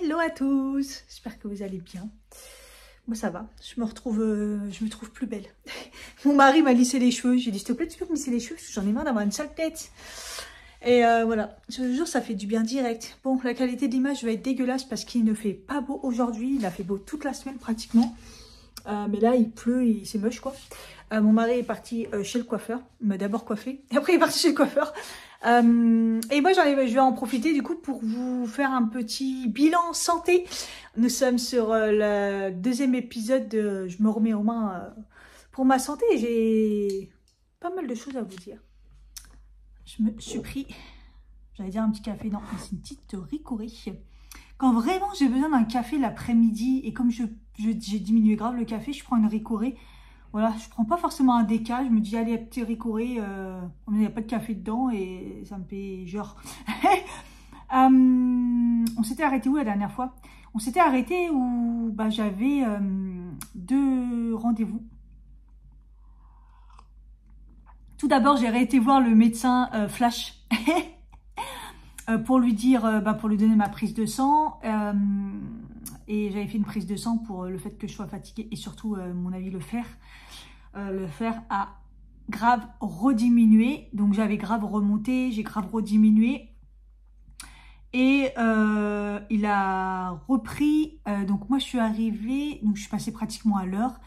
Hello à tous, j'espère que vous allez bien. Moi ça va, je me trouve plus belle. Mon mari m'a lissé les cheveux, j'ai dit s'il te plaît tu peux me lisser les cheveux parce que j'en ai marre d'avoir une sale tête. Et voilà, ce jour ça fait du bien direct. Bon, la qualité de l'image va être dégueulasse parce qu'il ne fait pas beau aujourd'hui, il a fait beau toute la semaine pratiquement. Mais là il pleut, c'est moche quoi. Mon mari est parti chez le coiffeur, il m'a d'abord coiffé, et après il est parti chez le coiffeur. Et moi je vais en profiter du coup pour vous faire un petit bilan santé. Nous sommes sur le deuxième épisode de Je me remets aux mains pour ma santé. J'ai pas mal de choses à vous dire. Je me suis pris, j'allais dire un petit café, non, c'est une petite ricorée. Quand vraiment j'ai besoin d'un café l'après-midi et comme j'ai diminué grave le café, je prends une ricorée. Voilà, je prends pas forcément un déca, je me dis allez, petit ricoré, il n'y a pas de café dedans et ça me fait genre. On s'était arrêté où la dernière fois? On s'était arrêté où j'avais 2 rendez-vous. Tout d'abord, j'ai été voir le médecin Flash pour lui dire, pour lui donner ma prise de sang. Et j'avais fait une prise de sang pour le fait que je sois fatiguée et surtout, mon avis, le fer. Le fer a grave rediminué. Donc, j'avais grave remonté, j'ai grave rediminué. Et il a repris. Donc, moi, je suis arrivée, donc je suis passée pratiquement à l'heure.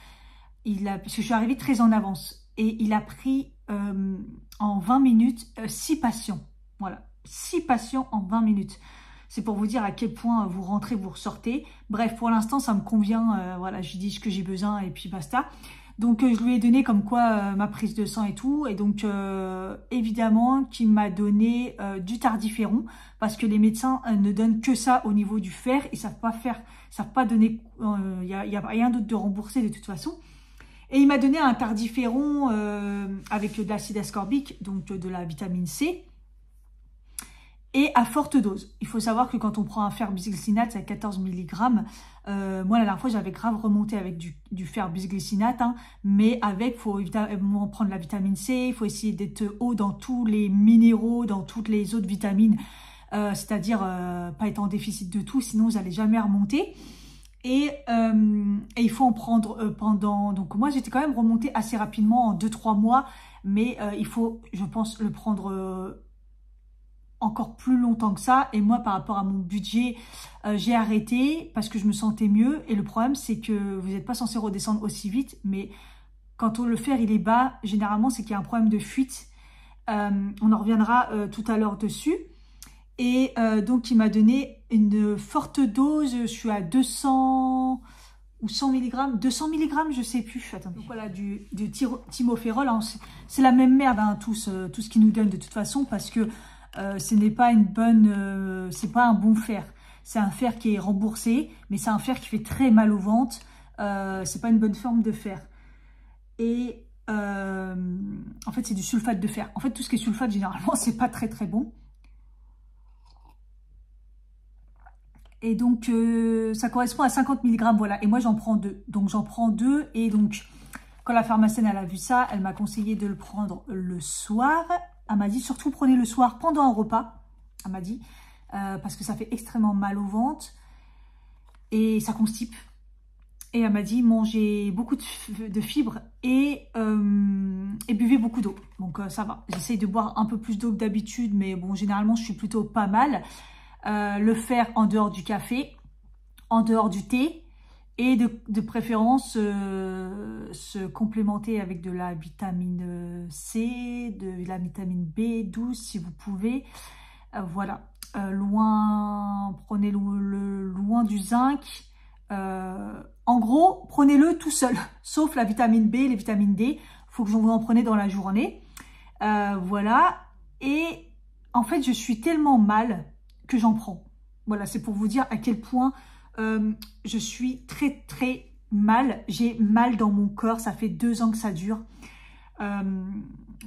Parce que je suis arrivée très en avance. Et il a pris en 20 minutes 6 patients. Voilà, 6 patients en 20 minutes. C'est pour vous dire à quel point vous rentrez, vous ressortez. Bref, pour l'instant, ça me convient. Voilà, je dis ce que j'ai besoin et puis basta. Donc, je lui ai donné comme quoi ma prise de sang et tout. Et donc, évidemment, qu'il m'a donné du tardiféron parce que les médecins ne donnent que ça au niveau du fer. Ils savent pas donner. Il y a rien d'autre de remboursé de toute façon. Et il m'a donné un tardiféron avec de l'acide ascorbique, donc de la vitamine C. Et à forte dose. Il faut savoir que quand on prend un fer bisglycinate, c'est à 14 mg. Moi, la dernière fois, j'avais grave remonté avec du fer bisglycinate. Hein, mais il faut évidemment prendre la vitamine C. Il faut essayer d'être haut dans tous les minéraux, dans toutes les autres vitamines. C'est-à-dire pas être en déficit de tout, sinon vous n'allez jamais remonter. Et il faut en prendre pendant... Donc moi, j'étais quand même remontée assez rapidement en 2-3 mois. Mais il faut, je pense, le prendre... encore plus longtemps que ça. Et moi, par rapport à mon budget, j'ai arrêté parce que je me sentais mieux. Et le problème, c'est que vous n'êtes pas censé redescendre aussi vite. Mais quand le fer, il est bas, généralement, c'est qu'il y a un problème de fuite. On en reviendra tout à l'heure dessus. Et donc, il m'a donné une forte dose. Je suis à 200 ou 100 mg. 200 mg, je sais plus. Attendez. Donc voilà, du thymopherol. Hein. C'est la même merde, hein, tout ce qu'ils nous donnent de toute façon. Parce que ce n'est pas une bonne, c'est pas un bon fer. C'est un fer qui est remboursé, mais c'est un fer qui fait très mal au ventre. C'est pas une bonne forme de fer. Et en fait, c'est du sulfate de fer. En fait, tout ce qui est sulfate, généralement, c'est pas très très bon. Et donc, ça correspond à 50 mg, voilà. Et moi, j'en prends 2. Donc, j'en prends 2. Et donc, quand la pharmacienne, elle a vu ça, elle m'a conseillé de le prendre le soir. Elle m'a dit, surtout prenez le soir pendant un repas, elle m'a dit, parce que ça fait extrêmement mal au ventre et ça constipe. Et elle m'a dit, mangez beaucoup de fibres et buvez beaucoup d'eau. Donc ça va, j'essaye de boire un peu plus d'eau que d'habitude, mais bon, généralement, je suis plutôt pas mal. Le faire en dehors du café, en dehors du thé. Et de préférence, se complémenter avec de la vitamine C, de la vitamine B12 si vous pouvez. Voilà, prenez loin du zinc. En gros, prenez-le tout seul, sauf la vitamine B, les vitamines D. Il faut que vous en preniez dans la journée. Voilà, et en fait, je suis tellement mal que j'en prends. Voilà, c'est pour vous dire à quel point... je suis très très mal, j'ai mal dans mon corps, ça fait 2 ans que ça dure. On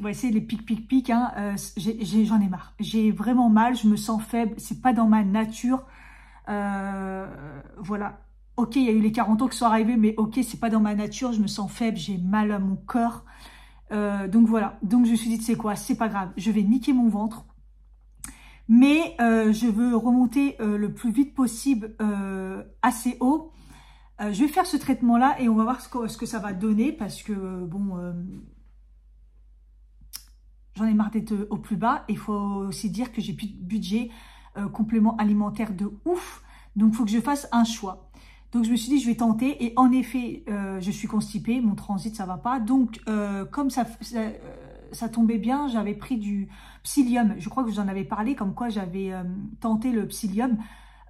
va essayer les pics, hein. J'en ai marre, j'ai vraiment mal, je me sens faible, c'est pas dans ma nature. Voilà, ok, il y a eu les 40 ans qui sont arrivés, mais ok, c'est pas dans ma nature, je me sens faible, j'ai mal à mon corps. Donc voilà, donc je me suis dit, tu sais quoi, c'est pas grave, je vais niquer mon ventre. Mais je veux remonter le plus vite possible assez haut. Je vais faire ce traitement-là et on va voir ce que ça va donner parce que, bon, j'en ai marre d'être au plus bas. Il faut aussi dire que j'ai plus de budget complément alimentaire de ouf. Donc, il faut que je fasse un choix. Donc, je me suis dit, je vais tenter. Et en effet, je suis constipée. Mon transit, ça va pas. Donc, comme ça tombait bien, j'avais pris du psyllium. Je crois que vous en avez parlé, comme quoi j'avais tenté le psyllium.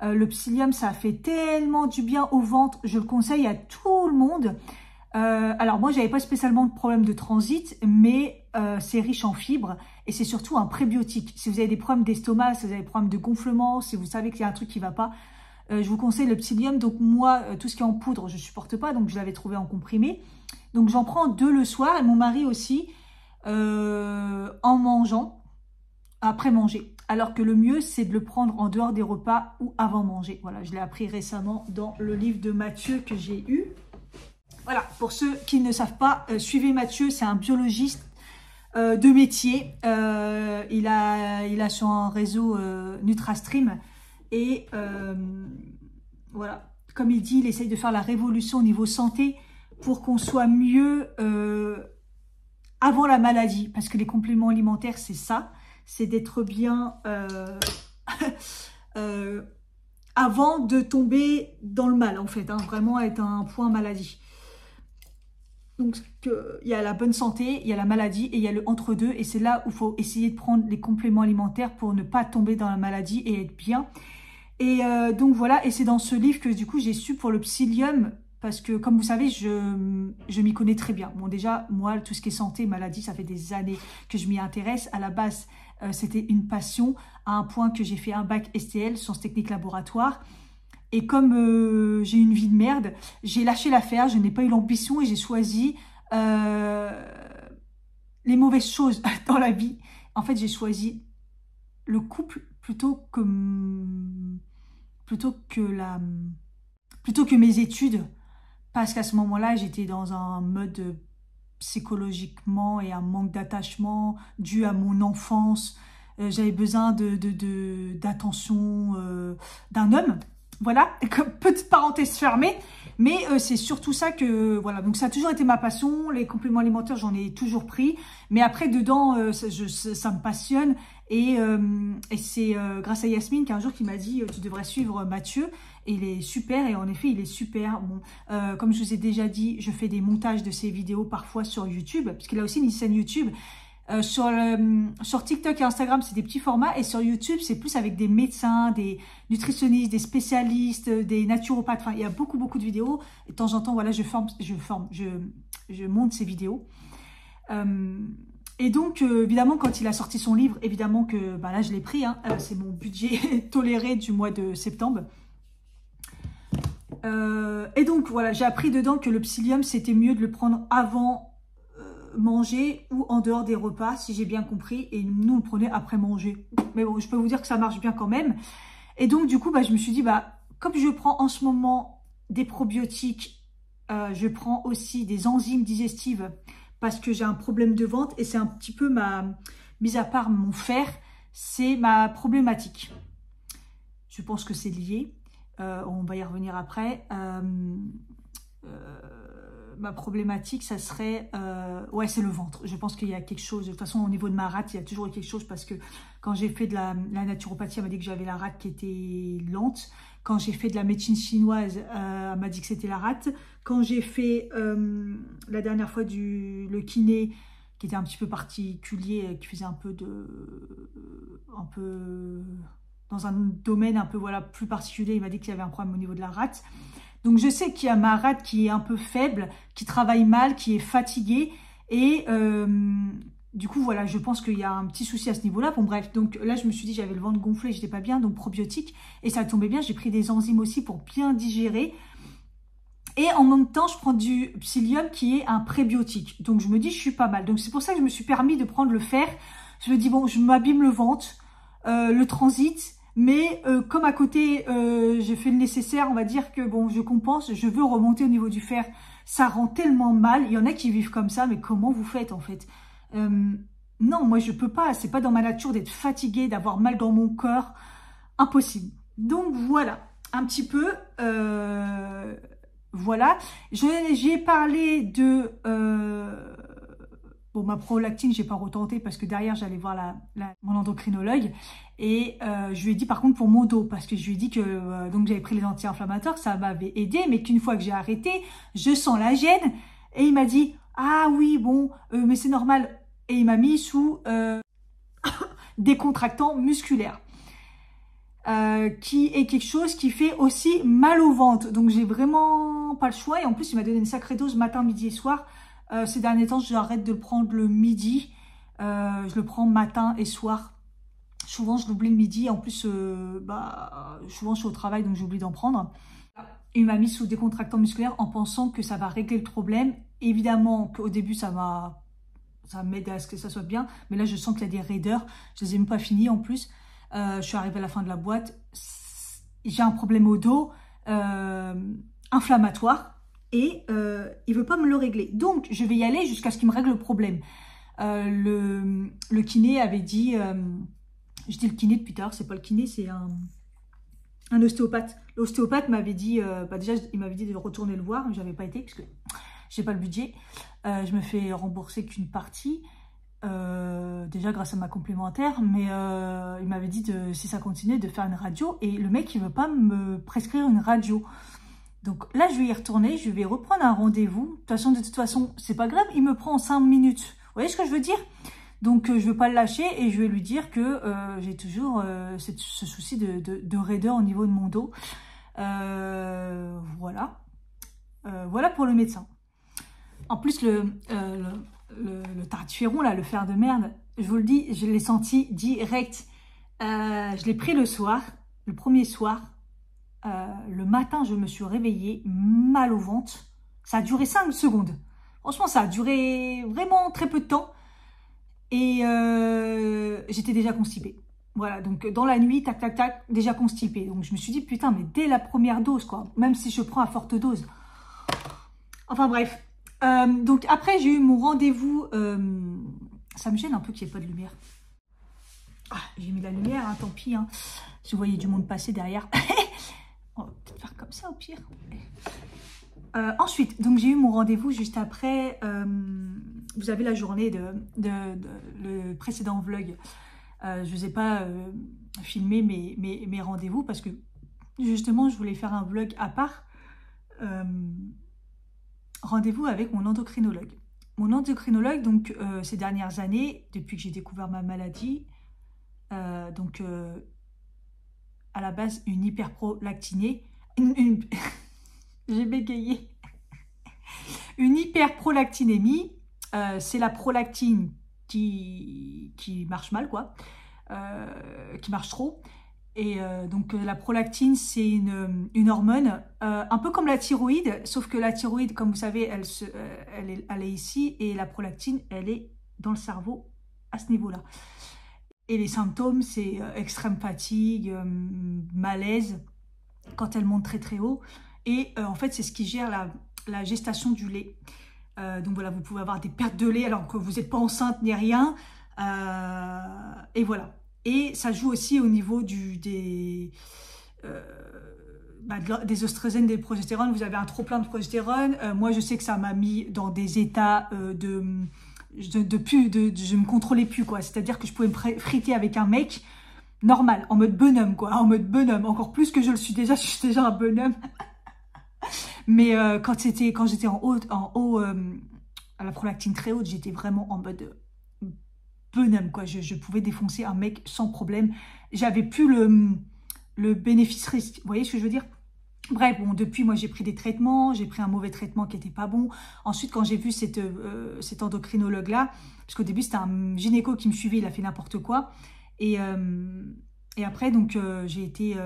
Le psyllium, ça fait tellement du bien au ventre. Je le conseille à tout le monde. Alors, moi, j'avais pas spécialement de problème de transit, mais c'est riche en fibres et c'est surtout un prébiotique. Si vous avez des problèmes d'estomac, si vous avez des problèmes de gonflement, si vous savez qu'il y a un truc qui va pas, je vous conseille le psyllium. Donc moi, tout ce qui est en poudre, je supporte pas, donc je l'avais trouvé en comprimé. Donc j'en prends 2 le soir et mon mari aussi en mangeant, après manger. Alors que le mieux, c'est de le prendre en dehors des repas ou avant manger. Voilà, je l'ai appris récemment dans le livre de Mathieu que j'ai eu. Voilà, pour ceux qui ne savent pas, suivez Mathieu, c'est un biologiste de métier. Il a son réseau NutraStream. Et voilà, comme il dit, il essaye de faire la révolution au niveau santé pour qu'on soit mieux avant la maladie. Parce que les compléments alimentaires, c'est ça. C'est d'être bien avant de tomber dans le mal, en fait. Hein, vraiment être à un point maladie. Donc, il y a la bonne santé, il y a la maladie et il y a le entre-deux. Et c'est là où il faut essayer de prendre les compléments alimentaires pour ne pas tomber dans la maladie et être bien. Et donc, voilà. Et c'est dans ce livre que, du coup, j'ai su pour le psyllium. Parce que, comme vous savez, je m'y connais très bien. Bon, déjà, moi, tout ce qui est santé, maladie, ça fait des années que je m'y intéresse. À la base, c'était une passion à un point que j'ai fait un bac STL, sciences techniques laboratoire. Et comme j'ai une vie de merde, j'ai lâché l'affaire, je n'ai pas eu l'ambition et j'ai choisi les mauvaises choses dans la vie. En fait, j'ai choisi le couple plutôt que mes études. Parce qu'à ce moment-là, j'étais dans un mode psychologiquement et un manque d'attachement dû à mon enfance. J'avais besoin d'attention d'un homme. Voilà, petite parenthèse fermée, mais c'est surtout ça que, voilà, donc ça a toujours été ma passion, les compléments alimentaires, j'en ai toujours pris, mais après, dedans, ça me passionne, et c'est grâce à Yasmine qu'un jour qui m'a dit, tu devrais suivre Mathieu, et il est super, et en effet, il est super. Bon, comme je vous ai déjà dit, je fais des montages de ses vidéos parfois sur YouTube, parce qu'il a aussi une chaîne YouTube. Sur TikTok et Instagram, c'est des petits formats. Et sur YouTube, c'est plus avec des médecins, des nutritionnistes, des spécialistes, des naturopathes. Enfin, il y a beaucoup de vidéos. Et de temps en temps, voilà, je monte ces vidéos. Et donc, évidemment, quand il a sorti son livre, évidemment que bah là, je l'ai pris. Hein, c'est mon budget toléré du mois de septembre. Et donc, voilà, j'ai appris dedans que le psyllium, c'était mieux de le prendre avant manger ou en dehors des repas, si j'ai bien compris, et nous on le prenait après manger. Mais bon, je peux vous dire que ça marche bien quand même. Et donc du coup, bah, je me suis dit, bah, comme je prends en ce moment des probiotiques, je prends aussi des enzymes digestives parce que j'ai un problème de ventre et c'est un petit peu mis à part mon fer, c'est ma problématique. Je pense que c'est lié, on va y revenir après. Ma problématique, ça serait... ouais, c'est le ventre. Je pense qu'il y a quelque chose... De toute façon, au niveau de ma rate, il y a toujours eu quelque chose parce que quand j'ai fait de la naturopathie, elle m'a dit que j'avais la rate qui était lente. Quand j'ai fait de la médecine chinoise, elle m'a dit que c'était la rate. Quand j'ai fait la dernière fois le kiné, qui était un petit peu particulier, qui faisait un peu dans un domaine un peu voilà, plus particulier, il m'a dit qu'il y avait un problème au niveau de la rate. Donc, je sais qu'il y a ma rate qui est un peu faible, qui travaille mal, qui est fatiguée. Et du coup, voilà, je pense qu'il y a un petit souci à ce niveau-là. Bon, bref, donc là, je me suis dit, j'avais le ventre gonflé, j'étais pas bien, donc probiotique. Et ça tombait bien, j'ai pris des enzymes aussi pour bien digérer. Et en même temps, je prends du psyllium qui est un prébiotique. Donc, je me dis, je suis pas mal. Donc, c'est pour ça que je me suis permis de prendre le fer. Je me dis, bon, je m'abîme le ventre, le transit. Mais comme à côté, j'ai fait le nécessaire, on va dire que bon, je compense, je veux remonter au niveau du fer. Ça rend tellement mal. Il y en a qui vivent comme ça, mais comment vous faites en fait? non, moi je peux pas, c'est pas dans ma nature d'être fatiguée, d'avoir mal dans mon corps, impossible. Donc voilà, un petit peu, voilà. J'ai parlé de, bon, ma prolactine, j'ai pas retenté parce que derrière j'allais voir mon endocrinologue et je lui ai dit par contre pour mon dos, parce que je lui ai dit que donc j'avais pris les anti-inflammatoires, que ça m'avait aidé, mais qu'une fois que j'ai arrêté, je sens la gêne et il m'a dit ah oui bon, mais c'est normal. Et il m'a mis sous décontractant musculaire, qui est quelque chose qui fait aussi mal au ventre. Donc j'ai vraiment pas le choix. Et en plus, il m'a donné une sacrée dose matin, midi et soir. Ces derniers temps, j'arrête de le prendre le midi. Je le prends matin et soir. Souvent, je l'oublie le midi. En plus, souvent, je suis au travail, donc j'oublie d'en prendre. Il m'a mis sous décontractant musculaire en pensant que ça va régler le problème. Évidemment qu'au début, ça m'aide à ce que ça soit bien, mais là je sens qu'il y a des raideurs, je les ai même pas finies en plus. Je suis arrivée à la fin de la boîte, j'ai un problème au dos, inflammatoire, et il veut pas me le régler. Donc je vais y aller jusqu'à ce qu'il me règle le problème. Le kiné avait dit, je dis le kiné depuis tard, c'est pas le kiné, c'est un ostéopathe. L'ostéopathe m'avait dit, déjà il m'avait dit de retourner le voir, mais j'avais pas été parce que j'ai pas le budget. Je me fais rembourser qu'une partie, déjà grâce à ma complémentaire, mais il m'avait dit si ça continuait de faire une radio, et le mec il veut pas me prescrire une radio. Donc là je vais y retourner, je vais reprendre un rendez-vous. De toute façon c'est pas grave, il me prend en 5 minutes. Vous voyez ce que je veux dire? Donc je vais pas le lâcher et je vais lui dire que j'ai toujours ce souci de raideur au niveau de mon dos. Voilà. Voilà pour le médecin. En plus, le tartiféron, là, le fer de merde, je vous le dis, je l'ai senti direct. Je l'ai pris le soir, le premier soir. Le matin, je me suis réveillée, mal au ventre. Ça a duré 5 secondes. Franchement, ça a duré vraiment très peu de temps. Et j'étais déjà constipée. Voilà, donc dans la nuit, tac, tac, tac, déjà constipée. Donc je me suis dit, putain, mais dès la première dose, quoi. Même si je prends à forte dose. Enfin bref. Donc après j'ai eu mon rendez-vous, ça me gêne un peu qu'il n'y ait pas de lumière. Ah, j'ai mis la lumière, hein, tant pis, hein. Je voyais du monde passer derrière. On va peut-être faire comme ça au pire. Ensuite, donc j'ai eu mon rendez-vous juste après, vous avez la journée le précédent vlog. Je ne vous ai pas filmé mes rendez-vous parce que justement je voulais faire un vlog à part. Rendez-vous avec mon endocrinologue. Mon endocrinologue, donc, ces dernières années, depuis que j'ai découvert ma maladie, à la base, une hyperprolactinée, j'ai bégayé, une hyperprolactinémie, c'est la prolactine qui marche mal, quoi, qui marche trop. Et donc la prolactine, c'est une hormone, un peu comme la thyroïde, sauf que la thyroïde, comme vous savez, elle est ici, et la prolactine, elle est dans le cerveau, à ce niveau-là. Et les symptômes, c'est extrême fatigue, malaise, quand elle monte très très haut. Et en fait, c'est ce qui gère la gestation du lait. Donc voilà, vous pouvez avoir des pertes de lait alors que vous n'êtes pas enceinte ni rien. Et voilà. Et ça joue aussi au niveau des oestrogènes, des progestérone. Vous avez un trop plein de progestérone. Moi, je sais que ça m'a mis dans des états je me contrôlais plus, quoi. C'est-à-dire que je pouvais me friter avec un mec normal, en mode bonhomme, quoi. En mode bonhomme, encore plus que je le suis déjà. Je suis déjà un bonhomme. Mais quand j'étais en haut, à la prolactine très haute, j'étais vraiment en mode bonhomme, quoi. Je pouvais défoncer un mec sans problème. J'avais plus le bénéfice-risque. Vous voyez ce que je veux dire? Bref, bon, depuis, moi, j'ai pris des traitements. J'ai pris un mauvais traitement qui n'était pas bon. Ensuite, quand j'ai vu cet endocrinologue-là, parce qu'au début, c'était un gynéco qui me suivait, il a fait n'importe quoi. Et après, donc, j'ai été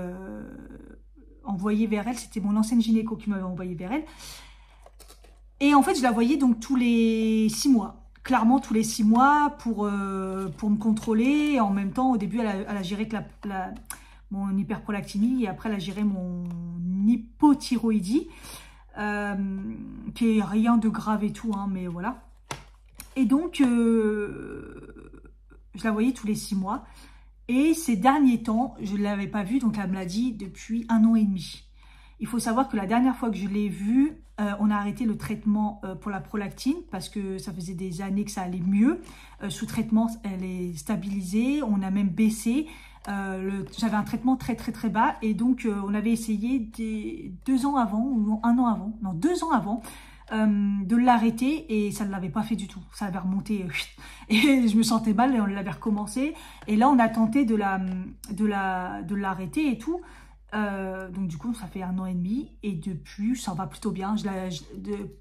envoyée vers elle. C'était mon ancienne gynéco qui m'avait envoyée vers elle. Et en fait, je la voyais donc tous les 6 mois. Clairement, tous les 6 mois pour me contrôler. Et en même temps, au début, elle a géré que mon hyperprolactinie, et après, elle a géré mon hypothyroïdie, qui est rien de grave et tout, hein, mais voilà. Et donc, Je la voyais tous les 6 mois. Et ces derniers temps, je ne l'avais pas vue, donc elle me l'a dit depuis 1 an et demi. Il faut savoir que la dernière fois que je l'ai vue, on a arrêté le traitement pour la prolactine parce que ça faisait des années que ça allait mieux. Sous traitement, elle est stabilisée, on a même baissé. J'avais un traitement très bas et donc on avait essayé 2 ans avant ou 1 an avant, non 2 ans avant de l'arrêter et ça ne l'avait pas fait du tout. Ça avait remonté et je me sentais mal et on l'avait recommencé. Et là on a tenté de l'arrêter et tout. Donc du coup ça fait 1 an et demi et depuis ça va plutôt bien.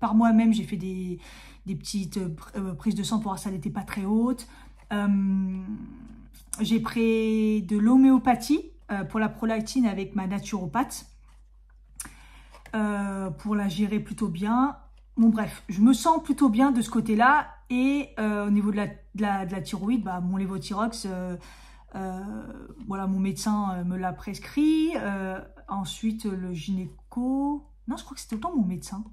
Par moi-même j'ai fait des petites prises de sang pour voir si elle n'était pas très haute. J'ai pris de l'homéopathie pour la prolactine avec ma naturopathe pour la gérer plutôt bien. Bon bref, je me sens plutôt bien de ce côté-là. Et au niveau de la thyroïde, bah, mon lévothyrox, voilà, mon médecin me l'a prescrit. Ensuite, le gynéco... Non, je crois que c'était autant mon médecin.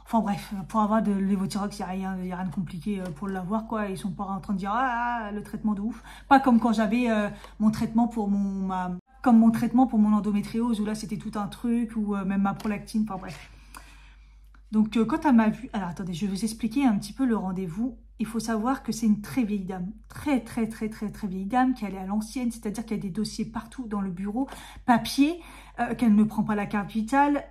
Enfin bref, pour avoir de l'évothyrox, il n'y a rien de compliqué pour l'avoir, quoi. Ils sont pas en train de dire « Ah, le traitement de ouf ». Pas comme quand j'avais mon traitement pour mon traitement pour mon endométriose, où là, c'était tout un truc, ou même ma prolactine, enfin bref. Donc, quand elle m'a vu... Alors, attendez, je vais vous expliquer un petit peu le rendez-vous. Il faut savoir que c'est une très vieille dame. Très vieille dame, qui allait à l'ancienne, c'est-à-dire qu'il y a des dossiers partout dans le bureau, papier, qu'elle ne prend pas la carte vitale,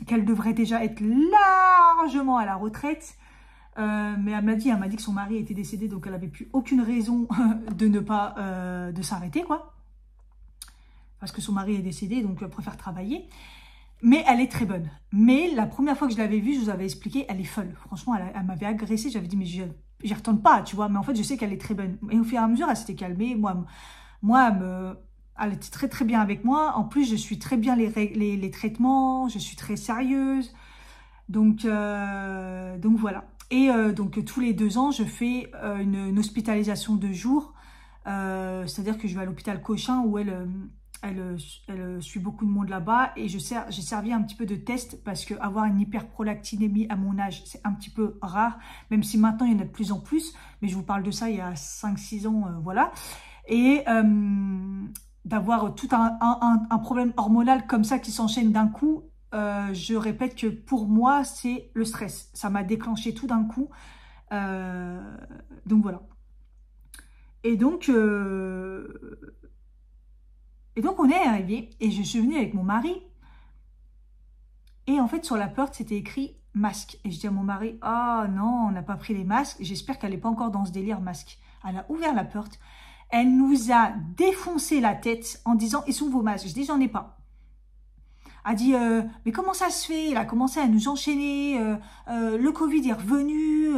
qu'elle devrait déjà être largement à la retraite. Mais elle m'a dit que son mari était décédé, donc elle n'avait plus aucune raison de ne pas de s'arrêter, quoi. Parce que son mari est décédé, donc elle préfère travailler. Mais elle est très bonne. Mais la première fois que je l'avais vue, je vous avais expliqué, elle est folle. Franchement, elle m'avait agressée. J'avais dit, mais j'y retourne pas, tu vois. Mais en fait, je sais qu'elle est très bonne. Et au fur et à mesure, elle s'était calmée. Elle était très bien avec moi. En plus, je suis très bien les traitements. Je suis très sérieuse. Donc voilà. Et donc, tous les 2 ans, je fais une hospitalisation de jour. C'est-à-dire que je vais à l'hôpital Cochin où elle suit beaucoup de monde là-bas et j'ai servi un petit peu de test parce que avoir une hyperprolactinémie à mon âge, c'est un petit peu rare, même si maintenant il y en a de plus en plus, mais je vous parle de ça il y a 5-6 ans, voilà. Et d'avoir tout un problème hormonal comme ça qui s'enchaîne d'un coup, je répète que pour moi, c'est le stress. Ça m'a déclenché tout d'un coup. Donc voilà. Et donc on est arrivé et je suis venue avec mon mari. Et en fait, sur la porte, c'était écrit masque. Et je dis à mon mari, ah non, on n'a pas pris les masques. J'espère qu'elle n'est pas encore dans ce délire masque. Elle a ouvert la porte. Elle nous a défoncé la tête en disant, ils sont vos masques. Je dis, j'en ai pas. Elle dit, mais comment ça se fait? Elle a commencé à nous enchaîner. Le Covid est revenu.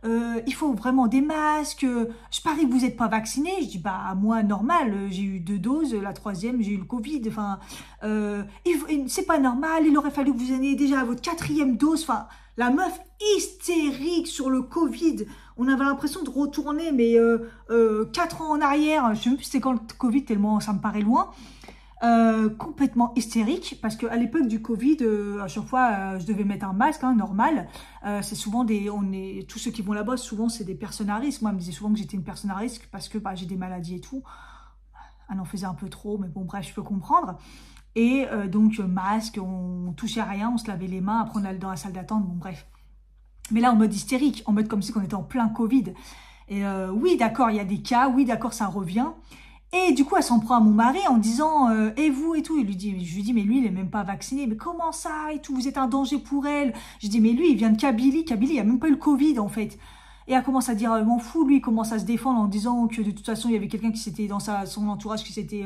Il faut vraiment des masques. Je parie que vous n'êtes pas vaccinés. Je dis, bah moi, normal. J'ai eu 2 doses. La 3e, j'ai eu le Covid. Enfin, c'est pas normal. Il aurait fallu que vous ayez déjà votre 4e dose. Enfin, la meuf hystérique sur le Covid. On avait l'impression de retourner, mais 4 ans en arrière. Je sais même plus c'était quand le Covid, tellement ça me paraît loin. Complètement hystérique parce qu'à l'époque du Covid, à chaque fois, je devais mettre un masque, hein, normal. C'est souvent tous ceux qui vont là-bas, souvent c'est des personnes à risque. Moi, elle me disait souvent que j'étais une personne à risque parce que j'ai des maladies et tout. Elle en faisait un peu trop, mais bon, bref, je peux comprendre. Et donc, masque, on touchait à rien, on se lavait les mains, après on allait dans la salle d'attente, bon, bref. Mais là, en mode hystérique, en mode comme si on était en plein Covid. Et oui, d'accord, il y a des cas, oui, d'accord, ça revient. Et du coup, elle s'en prend à mon mari en disant « Et vous ?» et tout. Je lui dis « Mais lui, il est même pas vacciné. Mais comment ça et tout? Vous êtes un danger pour elle. » Je dis « Mais lui, il vient de Kabylie. Kabylie, il n'y a même pas eu le Covid, en fait. » Et elle commence à dire « M'en fous. » Lui, il commence à se défendre en disant que de toute façon, il y avait quelqu'un qui s'était dans son entourage qui s'était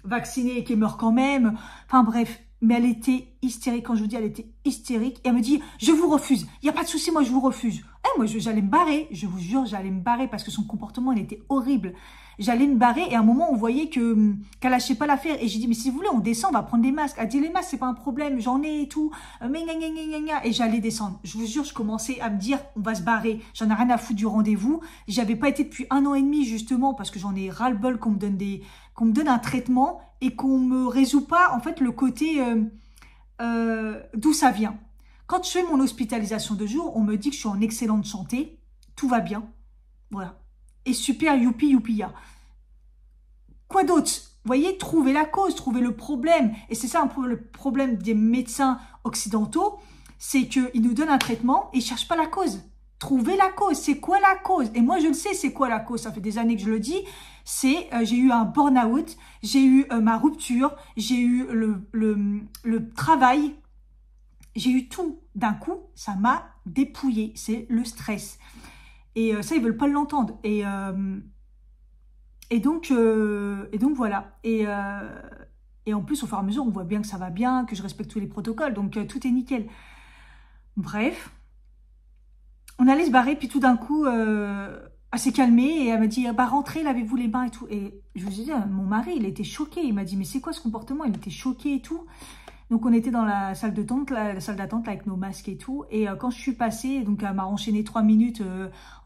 vacciné et qui meurt quand même. Enfin bref. Mais elle était hystérique. Quand je vous dis, elle était hystérique. Et elle me dit « Je vous refuse. Il n'y a pas de souci, moi, je vous refuse. » Moi, j'allais me barrer. Je vous jure, j'allais me barrer parce que son comportement, il était horrible. J'allais me barrer et à un moment, on voyait qu'elle lâchait pas l'affaire. Et j'ai dit, mais si vous voulez, on descend, on va prendre des masques. Elle dit, les masques, c'est pas un problème, j'en ai et tout. Mais gna gna gna gna. Et j'allais descendre. Je vous jure, je commençais à me dire, on va se barrer. J'en ai rien à foutre du rendez-vous. J'avais pas été depuis 1 an et demi, justement, parce que j'en ai ras-le-bol qu'on me donne un traitement et qu'on me résout pas, en fait, le côté d'où ça vient. Quand je fais mon hospitalisation de jour, on me dit que je suis en excellente santé. Tout va bien. Voilà. et super youpi youpiya. Quoi d'autre? Vous voyez, trouver la cause, trouver le problème. Et c'est ça un peu le problème des médecins occidentaux, c'est qu'ils nous donnent un traitement et ils ne cherchent pas la cause. Trouver la cause, c'est quoi la cause? Et moi, je le sais, c'est quoi la cause? Ça fait des années que je le dis. C'est, j'ai eu un burn-out, j'ai eu ma rupture, j'ai eu le travail, j'ai eu tout. D'un coup, ça m'a dépouillé. C'est le stress. Et ça, ils veulent pas l'entendre. Et donc voilà. Et en plus, au fur et à mesure, on voit bien que ça va bien, que je respecte tous les protocoles. Donc, tout est nickel. Bref. On allait se barrer, puis tout d'un coup, elle s'est calmée et elle m'a dit, bah rentrez, lavez-vous les mains et tout. Et je vous ai dit, mon mari, il était choqué. Il m'a dit, mais c'est quoi ce comportement? Il était choqué et tout. Donc, on était dans la salle d'attente avec nos masques et tout. Et quand je suis passée, donc elle m'a enchaîné 3 minutes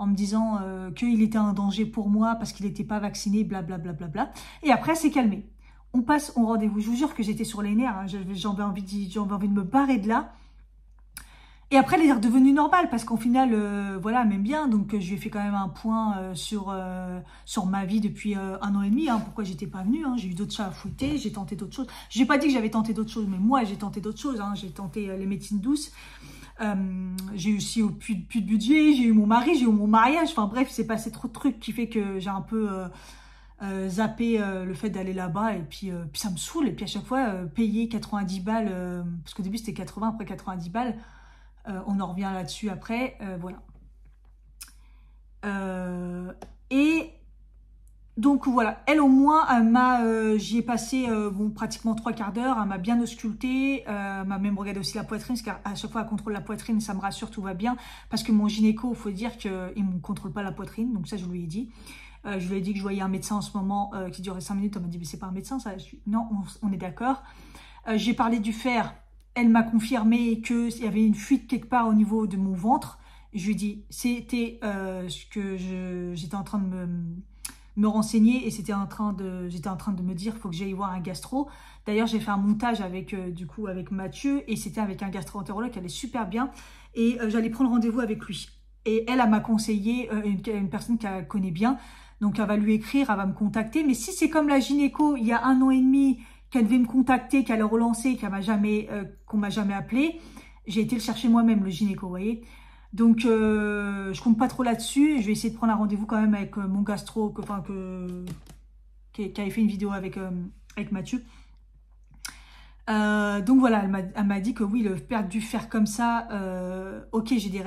en me disant qu'il était un danger pour moi parce qu'il n'était pas vacciné, blablabla. Bla, bla, bla. Et après, elle s'est calmée. On passe au rendez-vous. Je vous jure que j'étais sur les nerfs. Hein. J'avais envie de me barrer de là. Et après, elle est redevenue normale parce qu'au final, voilà, elle m'aime bien. Donc, je lui ai fait quand même un point sur ma vie depuis 1 an et demi. Hein, pourquoi j'étais pas venue. Hein, j'ai eu d'autres chats à fouetter, j'ai tenté d'autres choses. J'ai pas dit que j'avais tenté d'autres choses, mais moi, j'ai tenté d'autres choses. Hein, j'ai tenté les médecines douces. J'ai eu aussi plus de budget. J'ai eu mon mari, j'ai eu mon mariage. Enfin bref, il s'est passé trop de trucs qui fait que j'ai un peu zappé le fait d'aller là-bas. Et puis ça me saoule. Et puis à chaque fois, payer 90 balles, parce qu'au début, c'était 80, après 90 balles. On en revient là-dessus après, voilà. Et donc voilà, elle au moins, j'y ai passé pratiquement 3 quarts d'heure, elle m'a bien ausculté, elle m'a même regardé aussi la poitrine, parce qu'à chaque fois elle contrôle la poitrine, ça me rassure, tout va bien, parce que mon gynéco, il faut dire qu'il ne me contrôle pas la poitrine, donc ça je lui ai dit. Je lui ai dit que je voyais un médecin en ce moment qui durait 5 minutes, elle m'a dit mais c'est pas un médecin ça, non, on est d'accord. J'ai parlé du fer. Elle m'a confirmé qu'il y avait une fuite quelque part au niveau de mon ventre. Je lui ai dit, c'était ce que j'étais en train de me renseigner et j'étais en train de me dire, il faut que j'aille voir un gastro. D'ailleurs, j'ai fait un montage avec Mathieu et c'était avec un gastro-entérologue qui allait super bien et j'allais prendre rendez-vous avec lui. Et elle m'a conseillé une personne qu'elle connaît bien. Donc, elle va lui écrire, elle va me contacter. Mais si c'est comme la gynéco, il y a 1 an et demi, qu'elle devait me contacter, qu'elle a relancé, qu'on m'a jamais appelé, j'ai été le chercher moi-même, le gynéco, vous voyez. Donc, je compte pas trop là-dessus. Je vais essayer de prendre un rendez-vous quand même avec mon gastro, qui avait fait une vidéo avec Mathieu. Donc voilà, elle m'a dit que oui, le perdre du fer comme ça, ok, j'ai des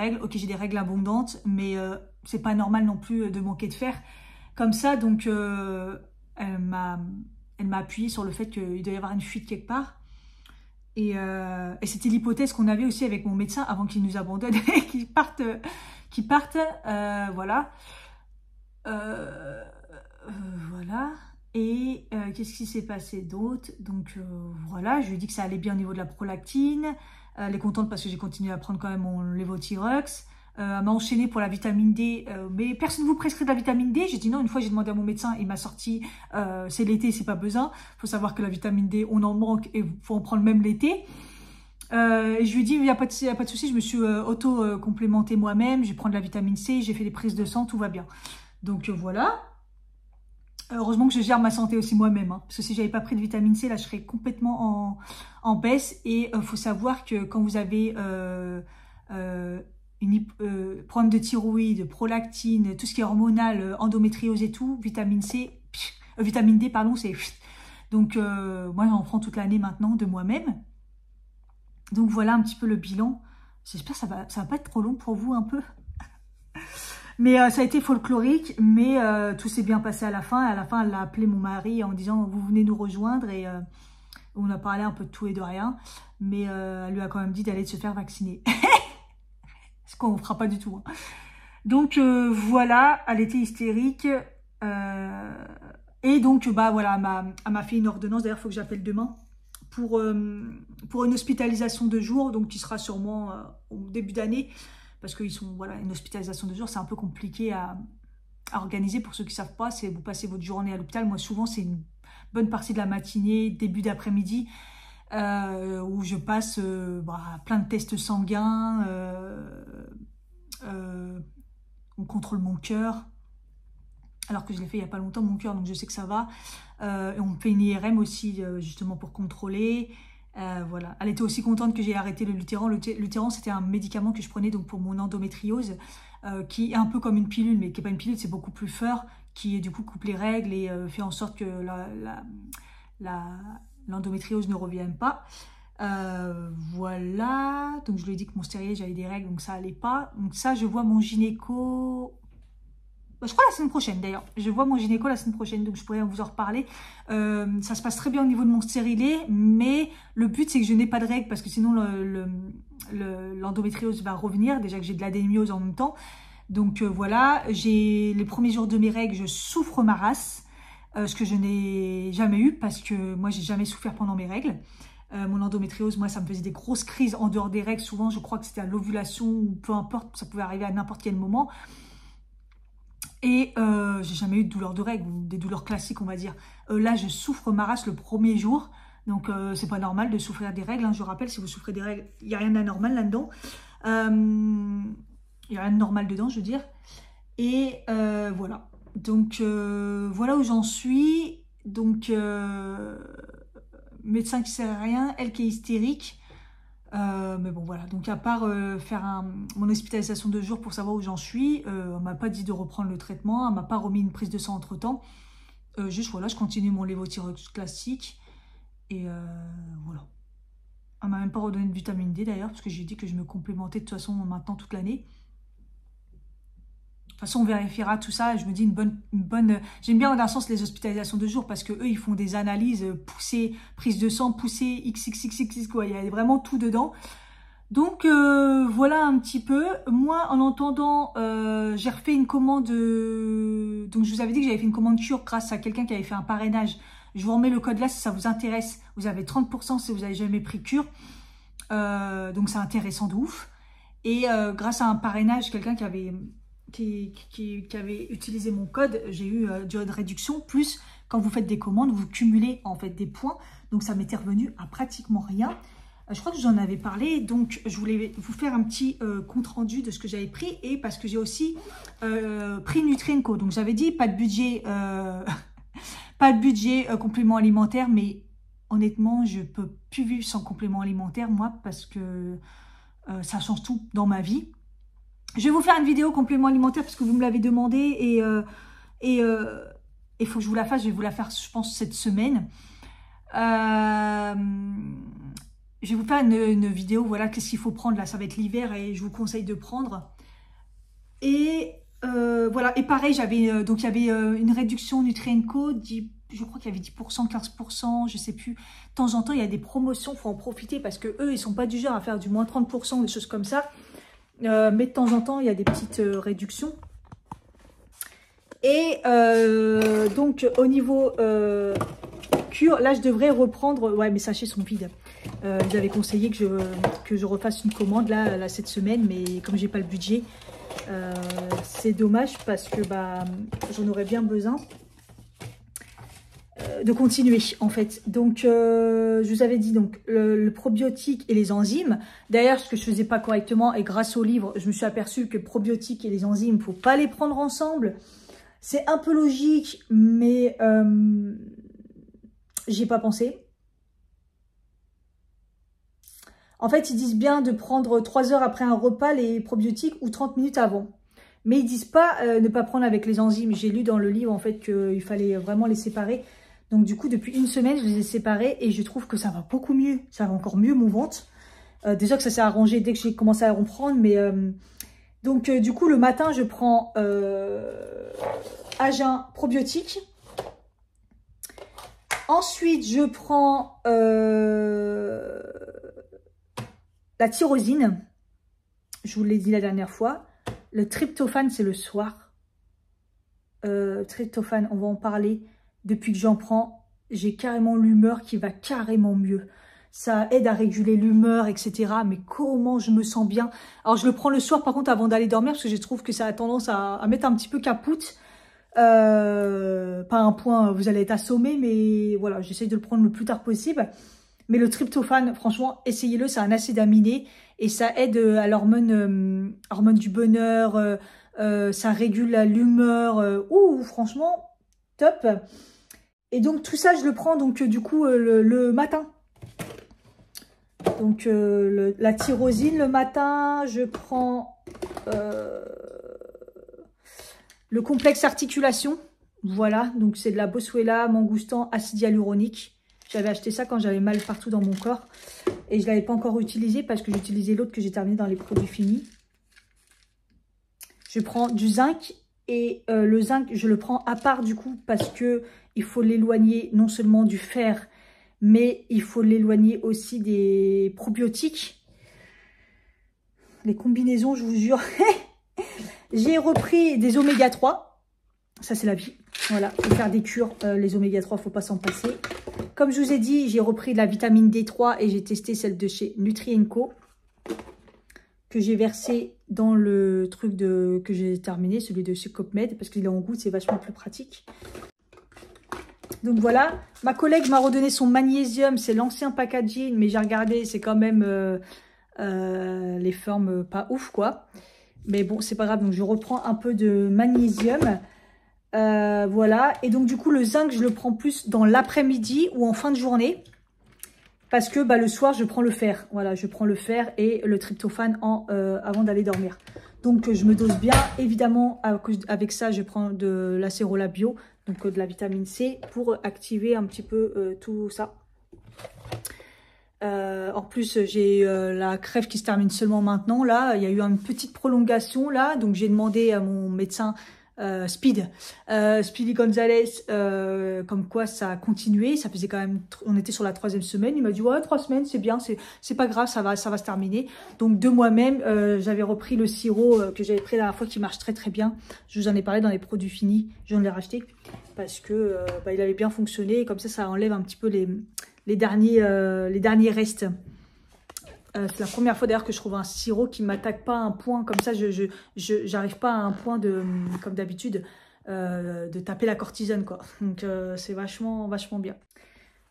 règles abondantes, mais c'est pas normal non plus de manquer de fer comme ça. Donc, elle m'a appuyé sur le fait qu'il doit y avoir une fuite quelque part. Et c'était l'hypothèse qu'on avait aussi avec mon médecin avant qu'il nous abandonne et qu'il parte. Voilà. Voilà. Et qu'est-ce qui s'est passé d'autre? Donc voilà, je lui ai dit que ça allait bien au niveau de la prolactine. Elle est contente parce que j'ai continué à prendre quand même mon Levothyrox. Elle m'a enchaîné pour la vitamine D, mais personne ne vous prescrit de la vitamine D. J'ai dit non, une fois j'ai demandé à mon médecin, il m'a sorti, c'est l'été, c'est pas besoin. Il faut savoir que la vitamine D, on en manque et il faut en prendre même l'été. Et je lui ai dit, il n'y a pas de souci, je me suis auto-complémentée moi-même, je vais prendre la vitamine C, j'ai fait des prises de sang, tout va bien. Donc voilà. Heureusement que je gère ma santé aussi moi-même, hein, parce que si j'avais pas pris de vitamine C, là je serais complètement en baisse. Et faut savoir que quand vous avez problème de thyroïde, prolactine, tout ce qui est hormonal, endométriose et tout, vitamine D, pardon, c'est... Donc, moi, j'en prends toute l'année maintenant de moi-même. Donc, voilà un petit peu le bilan. J'espère que ça va pas être trop long pour vous, un peu. Mais ça a été folklorique, mais tout s'est bien passé à la fin. À la fin, elle a appelé mon mari en disant « Vous venez nous rejoindre » et on a parlé un peu de tout et de rien. Mais elle lui a quand même dit d'aller se faire vacciner. Ce qu'on ne fera pas du tout. Hein. Donc voilà, elle était hystérique. Et donc bah voilà, elle m'a fait une ordonnance. D'ailleurs, il faut que j'appelle demain pour une hospitalisation de jour, donc qui sera sûrement au début d'année. Parce que voilà, une hospitalisation de jour, c'est un peu compliqué à organiser. Pour ceux qui ne savent pas, c'est vous passez votre journée à l'hôpital. Moi, souvent, c'est une bonne partie de la matinée, début d'après-midi. Où je passe plein de tests sanguins, on contrôle mon cœur, alors que je l'ai fait il n'y a pas longtemps, mon cœur, donc je sais que ça va. Et on me fait une IRM aussi, justement pour contrôler. Voilà. Elle était aussi contente que j'ai arrêté le Luthéran. Le Luthéran, c'était un médicament que je prenais donc pour mon endométriose, qui est un peu comme une pilule, mais qui n'est pas une pilule, c'est beaucoup plus fort, qui du coup coupe les règles et fait en sorte que l'endométriose ne revienne pas. Voilà, donc je lui ai dit que mon stérilet, j'avais des règles, donc ça allait pas. Donc ça, je vois mon gynéco... Je crois la semaine prochaine d'ailleurs. Je vois mon gynéco la semaine prochaine, donc je pourrais vous en reparler. Ça se passe très bien au niveau de mon stérilet, mais le but c'est que je n'ai pas de règles parce que sinon l'endométriose va revenir. Déjà que j'ai de l'adénomiose en même temps. Donc voilà, j'ai les premiers jours de mes règles, je souffre ma race, ce que je n'ai jamais eu parce que moi j'ai jamais souffert pendant mes règles. Mon endométriose, moi ça me faisait des grosses crises en dehors des règles. Souvent je crois que c'était à l'ovulation ou peu importe, ça pouvait arriver à n'importe quel moment. Et j'ai jamais eu de douleurs de règles, des douleurs classiques on va dire. Là je souffre ma race le premier jour, donc c'est pas normal de souffrir des règles. Hein. Je rappelle, si vous souffrez des règles, il n'y a rien d'anormal là-dedans. Il n'y a rien de normal dedans, je veux dire. Et voilà. Donc voilà où j'en suis. Donc médecin qui sert à rien, elle qui est hystérique. Mais bon voilà, donc à part faire mon hospitalisation de jour pour savoir où j'en suis, on m'a pas dit de reprendre le traitement, elle m'a pas remis une prise de sang entre temps, juste voilà, je continue mon lévothyrox classique, et voilà. Elle m'a même pas redonné de vitamine D d'ailleurs, parce que j'ai dit que je me complémentais de toute façon maintenant toute l'année. De toute façon, on vérifiera tout ça. Je me dis une bonne... J'aime bien en un sens les hospitalisations de jour parce que eux ils font des analyses poussées, prise de sang poussée, XXXX, quoi. Il y a vraiment tout dedans. Donc voilà un petit peu. Moi, en entendant, j'ai refait une commande. Donc je vous avais dit que j'avais fait une commande cure grâce à quelqu'un qui avait fait un parrainage. Je vous remets le code là si ça vous intéresse. Vous avez 30% si vous n'avez jamais pris cure. Donc c'est intéressant de ouf. Et grâce à un parrainage, quelqu'un qui avait utilisé mon code, j'ai eu durée de réduction, plus quand vous faites des commandes, vous cumulez en fait des points, donc ça m'était revenu à pratiquement rien. Je crois que j'en avais parlé, donc je voulais vous faire un petit compte rendu de ce que j'avais pris, et parce que j'ai aussi pris Nutrienco, donc j'avais dit pas de budget, pas de budget complément alimentaire, mais honnêtement je peux plus vivre sans complément alimentaire moi, parce que ça change tout dans ma vie. Je vais vous faire une vidéo complément alimentaire parce que vous me l'avez demandé et il faut que je vous la fasse. Je vais vous la faire, je pense, cette semaine. Je vais vous faire une vidéo, voilà, qu'est-ce qu'il faut prendre. Là, ça va être l'hiver et je vous conseille de prendre. Et voilà, et pareil, j'avais donc il y avait une réduction Nutrienco, je crois qu'il y avait 10%, 15%, je sais plus. De temps en temps, il y a des promotions, il faut en profiter parce que eux, ils sont pas du genre à faire du moins 30%, des choses comme ça. Mais de temps en temps, il y a des petites réductions. Et donc, au niveau cure, là, je devrais reprendre... Ouais, mes sachets sont vides. Ils avaient conseillé que je refasse une commande, là cette semaine. Mais comme j'ai pas le budget, c'est dommage parce que bah, j'en aurais bien besoin de continuer en fait. Donc je vous avais dit donc le probiotique et les enzymes. D'ailleurs, ce que je faisais pas correctement, et grâce au livre je me suis aperçue que le probiotique et les enzymes, faut pas les prendre ensemble. C'est un peu logique, mais j'y ai pas pensé. En fait, ils disent bien de prendre 3 heures après un repas les probiotiques ou 30 minutes avant. Mais ils disent pas ne pas prendre avec les enzymes. J'ai lu dans le livre en fait qu'il fallait vraiment les séparer. Donc du coup, depuis une semaine, je les ai séparés et je trouve que ça va beaucoup mieux. Ça va encore mieux mon ventre. Déjà que ça s'est arrangé dès que j'ai commencé à en prendre. Mais donc du coup, le matin, je prends à jeun probiotique. Ensuite, je prends la tyrosine. Je vous l'ai dit la dernière fois. Le tryptophane, c'est le soir. Tryptophane, on va en parler. Depuis que j'en prends, j'ai carrément l'humeur qui va carrément mieux. Ça aide à réguler l'humeur, etc. Mais comment je me sens bien. Alors, je le prends le soir, par contre, avant d'aller dormir, parce que je trouve que ça a tendance à mettre un petit peu capoute. Pas un point, vous allez être assommé, mais voilà, j'essaye de le prendre le plus tard possible. Mais le tryptophane, franchement, essayez-le, c'est un acide aminé. Et ça aide à l'hormone du bonheur, ça régule l'humeur. Ouh, franchement, top. Et donc tout ça, je le prends donc du coup le matin. Donc la tyrosine le matin, je prends le complexe articulation. Voilà, donc c'est de la Boswellia, mangoustan, acide hyaluronique. J'avais acheté ça quand j'avais mal partout dans mon corps. Et je ne l'avais pas encore utilisé parce que j'utilisais l'autre que j'ai terminé dans les produits finis. Je prends du zinc. Et le zinc, je le prends à part du coup parce que il faut l'éloigner non seulement du fer, mais il faut l'éloigner aussi des probiotiques. Les combinaisons, je vous jure. J'ai repris des oméga 3. Ça, c'est la vie. Voilà, il faut faire des cures. Les oméga 3, il ne faut pas s'en passer. Comme je vous ai dit, j'ai repris de la vitamine D3 et j'ai testé celle de chez Nutri&Co que j'ai versé dans le truc que j'ai terminé, celui de chez Copmed, parce qu'il est en goutte, c'est vachement plus pratique. Donc voilà, ma collègue m'a redonné son magnésium, c'est l'ancien packaging, mais j'ai regardé, c'est quand même les formes pas ouf, quoi. Mais bon, c'est pas grave, donc je reprends un peu de magnésium. Voilà, et donc du coup, le zinc, je le prends plus dans l'après-midi ou en fin de journée. Parce que le soir, je prends le fer. Voilà, je prends le fer et le tryptophane avant d'aller dormir. Donc, je me dose bien. Évidemment, avec ça, je prends de l'acérola bio, donc de la vitamine C, pour activer un petit peu tout ça. En plus, j'ai la crève qui se termine seulement maintenant. Là, il y a eu une petite prolongation, là. Donc, j'ai demandé à mon médecin Speedy Gonzalez, comme quoi ça a continué, ça faisait quand même, on était sur la 3e semaine, il m'a dit ouais 3 semaines c'est bien, c'est pas grave, ça va se terminer. Donc de moi-même, j'avais repris le sirop que j'avais pris la dernière fois qui marche très très bien, je vous en ai parlé dans les produits finis, je l'ai racheté parce que il avait bien fonctionné, et comme ça enlève un petit peu les derniers restes. C'est la première fois d'ailleurs que je trouve un sirop qui ne m'attaque pas à un point comme ça. J'arrive pas à un point comme d'habitude de taper la cortisone, quoi. Donc c'est vachement bien.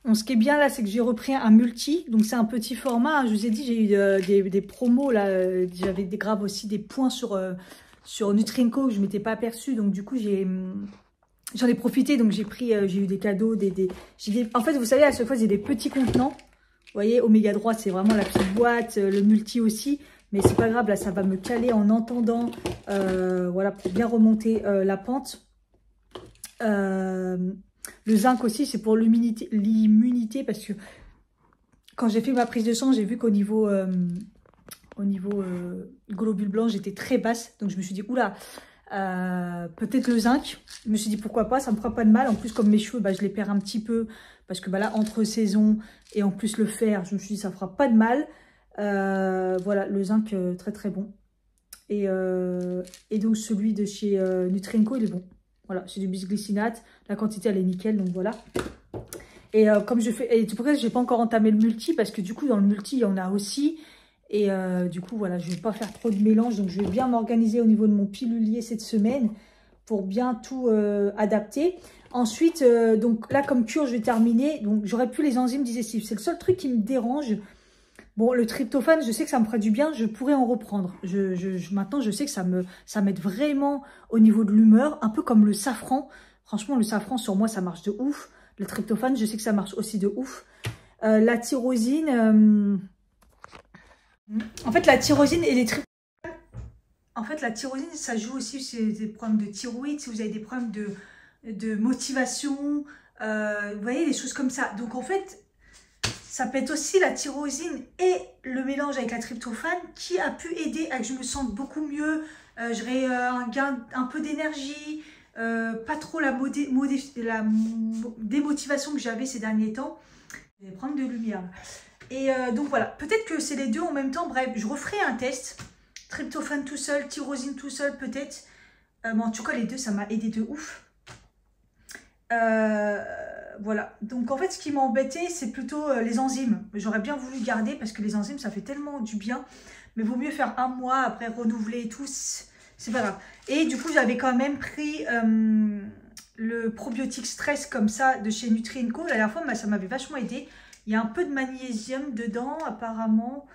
Bon, ce qui est bien là, c'est que j'ai repris un multi. Donc c'est un petit format, hein. Je vous ai dit, j'ai eu des promos là. J'avais grave aussi des points sur Nutri&Co que je ne m'étais pas aperçu. Donc du coup, j'en ai profité. Donc j'ai eu des cadeaux. En fait, vous savez, à chaque fois, j'ai des petits contenants. Vous voyez, oméga 3, c'est vraiment la petite boîte, le multi aussi. Mais c'est pas grave, là, ça va me caler en entendant, voilà, pour bien remonter la pente. Le zinc aussi, c'est pour l'immunité, parce que quand j'ai fait ma prise de sang, j'ai vu qu'au niveau, globules blancs, j'étais très basse. Donc je me suis dit, oula, peut-être le zinc. Je me suis dit, pourquoi pas, ça me fera pas de mal. En plus, comme mes cheveux, je les perds un petit peu. Parce que là, entre saison et en plus le fer, je me suis dit, ça fera pas de mal. Voilà, le zinc, très très bon. Et donc, celui de chez Nutri&Co, il est bon. Voilà, c'est du bisglycinate. La quantité, elle est nickel, donc voilà. Et comme je fais... Et c'est pour ça que je n'ai pas encore entamé le multi, parce que du coup, dans le multi, il y en a aussi. Et du coup, voilà, je ne vais pas faire trop de mélange. Donc, je vais bien m'organiser au niveau de mon pilulier cette semaine pour bien tout adapter. Ensuite, donc là, comme cure, je vais terminer. Donc, j'aurai plus les enzymes digestives. C'est le seul truc qui me dérange. Bon, le tryptophane, je sais que ça me fera du bien. Je pourrais en reprendre. Maintenant, je sais que ça m'aide vraiment au niveau de l'humeur. Un peu comme le safran. Franchement, le safran, sur moi, ça marche de ouf. Le tryptophane, je sais que ça marche aussi de ouf. La tyrosine... En fait, la tyrosine et les tryptophane... En fait, la tyrosine, ça joue aussi sur des problèmes de thyroïde. Si vous avez des problèmes de motivation, vous voyez, des choses comme ça. Donc en fait, ça peut être aussi la tyrosine et le mélange avec la tryptophane qui a pu aider à que je me sente beaucoup mieux, j'aurai un gain un peu d'énergie, pas trop la démotivation que j'avais ces derniers temps. Je vais prendre de lumière. Et donc voilà, peut-être que c'est les deux en même temps. Bref, je referai un test. Tryptophane tout seul, tyrosine tout seul peut-être. Mais en tout cas, les deux, ça m'a aidé de ouf. Voilà, donc en fait ce qui m'a embêté c'est plutôt les enzymes. J'aurais bien voulu garder parce que les enzymes ça fait tellement du bien, mais vaut mieux faire un mois après renouveler et tout, c'est pas grave. Et du coup j'avais quand même pris le probiotique stress comme ça de chez Nutri&Co. La dernière fois ça m'avait vachement aidé. Il y a un peu de magnésium dedans apparemment,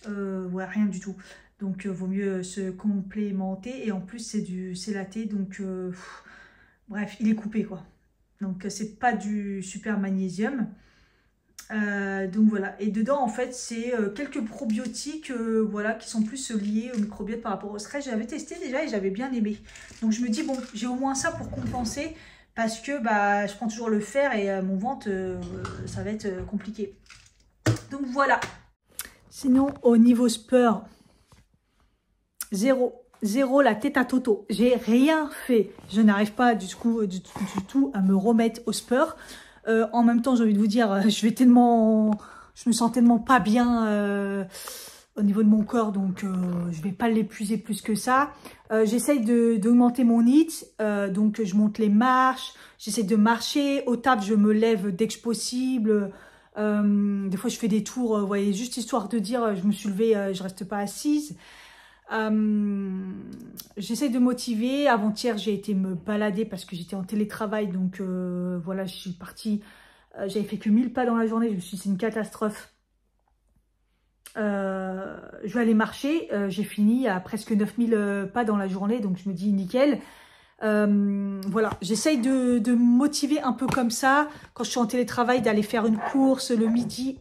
ouais rien du tout. Donc, vaut mieux se complémenter. Et en plus, c'est latte. Donc, bref, il est coupé, quoi. Donc, c'est pas du super magnésium. Donc voilà, et dedans en fait c'est quelques probiotiques voilà, qui sont plus liés au microbiote par rapport au stress. J'avais testé déjà et j'avais bien aimé. Donc je me dis bon, j'ai au moins ça pour compenser parce que bah, je prends toujours le fer et mon ventre ça va être compliqué. Donc voilà. Sinon au niveau sport, zéro. Zéro la tête à Toto. J'ai rien fait. Je n'arrive pas du tout à me remettre au sport. En même temps, j'ai envie de vous dire, je me sens tellement pas bien au niveau de mon corps, donc je vais pas l'épuiser plus que ça. J'essaye d'augmenter mon HIIT, donc je monte les marches, j'essaie de marcher. Au table, je me lève dès que possible. Des fois, je fais des tours, vous voyez, juste histoire de dire, je me suis levée, je reste pas assise. J'essaie de motiver. Avant-hier, j'ai été me balader parce que j'étais en télétravail. Donc, voilà, je suis partie. J'avais fait que 1000 pas dans la journée. Je me suis dit, c'est une catastrophe. Je vais aller marcher. J'ai fini à presque 9000 pas dans la journée. Donc, je me dis, nickel. Voilà, j'essaye de me motiver un peu comme ça. Quand je suis en télétravail, d'aller faire une course le midi.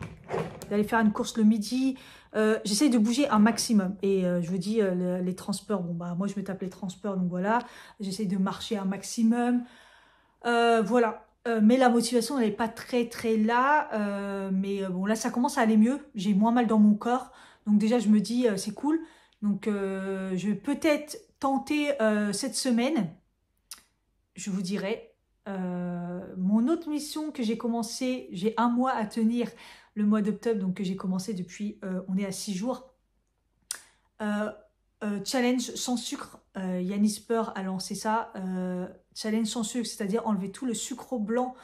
J'essaye de bouger un maximum et je vous dis les transports, bon bah moi je me tape les transports donc voilà, j'essaye de marcher un maximum, voilà, mais la motivation elle n'est pas très là, mais bon là ça commence à aller mieux, j'ai moins mal dans mon corps, donc déjà je me dis c'est cool, donc je vais peut-être tenter cette semaine, je vous dirai. Mon autre mission que j'ai commencé, j'ai un mois à tenir le mois d'octobre, donc que j'ai commencé depuis, on est à 6 jours. Challenge sans sucre, Yanis Peur a lancé ça. Challenge sans sucre, c'est-à-dire enlever tout le sucre blanc